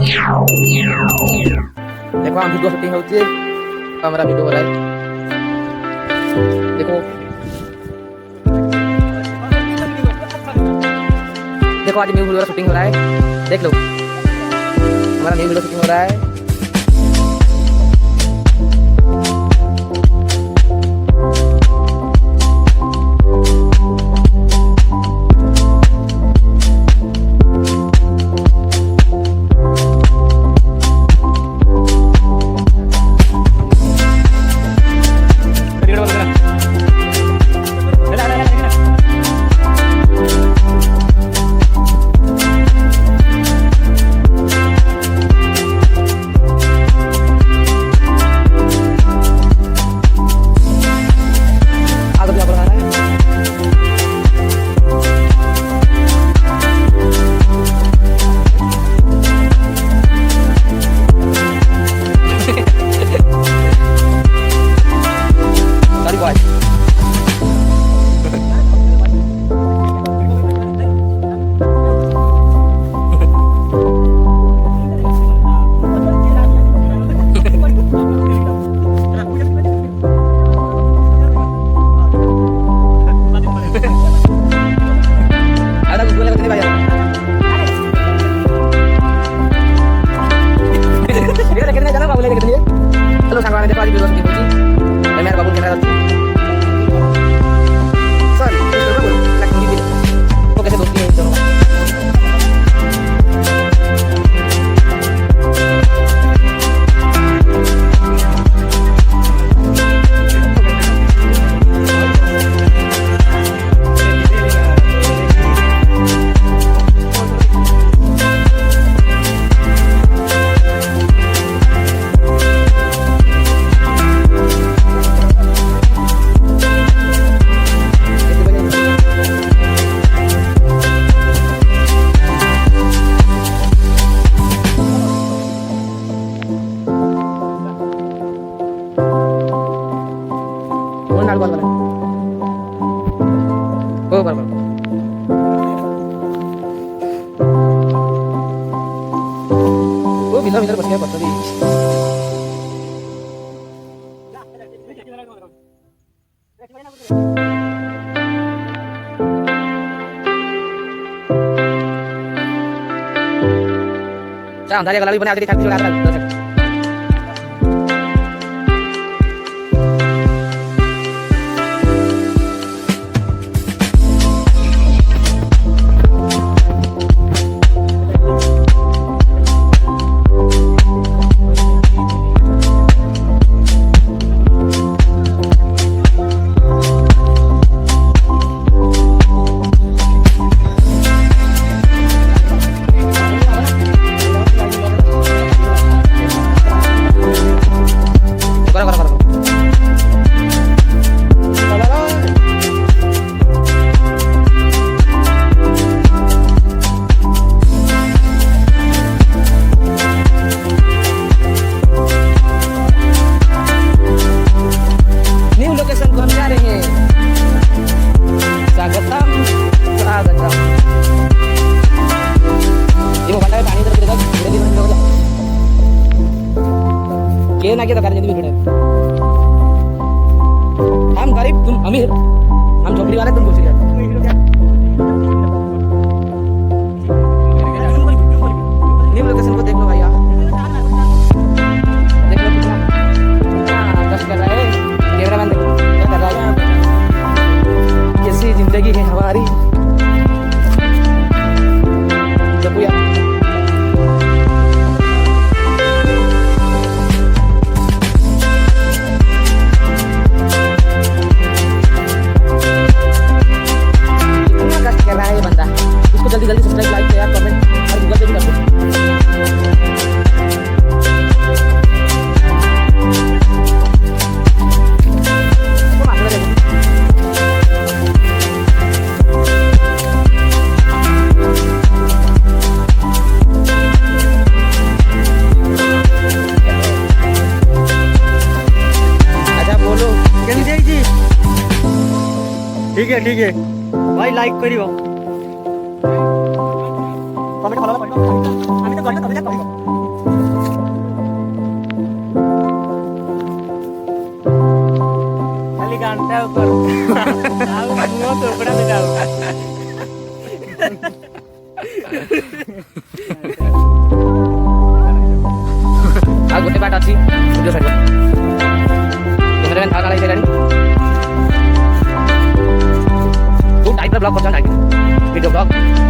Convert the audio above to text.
देखो हम video shooting होती है, हमारा वीडियो हो रहा है। देखो देखो आज न्यू वीडियो शूटिंग हो रहा है, देख लो हमारा न्यू वीडियो शूटिंग हो रहा है। Halo sang देखो आज वीडियो शूटिंग होती है, मेरा बाबू कैमरा रखती सॉरी बाबू लक्ष्मी भी वो कैसे दोस्ती है दोनों बाल वाला ओ बार बार वो बिना बिना बस गया पता नहीं क्या अंदाजा गला भी बना के दिखा दो यार ये ना किया तो कर जिंदगी में हम गरीब तुम अमीर हम झोपड़ी वाले तुम कुछ न्यू लोकेशन को देख लो भैया देख लो कितना कष्ट कर रहा है कैमरामैन देखो क्या कर रहा है कैसी जिंदगी है हमारी देखो यार जल्दी जल्दी सब्सक्राइब लाइक शेयर कमेंट और गूगल पे भी कर दो अच्छा बोलो जी ठीक है भाई लाइक करियो कमेंट ভালো লাগলো আমি তো করব তবে যা করিব ଖାଲି ଗାଣ୍ଟା ଉପରେ ଆଉ ମୁହଁ ଚୋପଡ଼ା ଯାଉ ଆଉ ଗୋଟେ ପାର୍ଟ ଅଛି ଭିଡ଼ିଓ ସରିବ କ୍ୟାମେରାମ୍ୟାନ୍ ଥାଳ ହେଇସାରିଲାଣି କୋଉ ଟାଇପ୍ର ବ୍ଲଗ୍ କରୁଛନ୍ତି ଭିଡ଼ିଓ ବ୍ଲଗ୍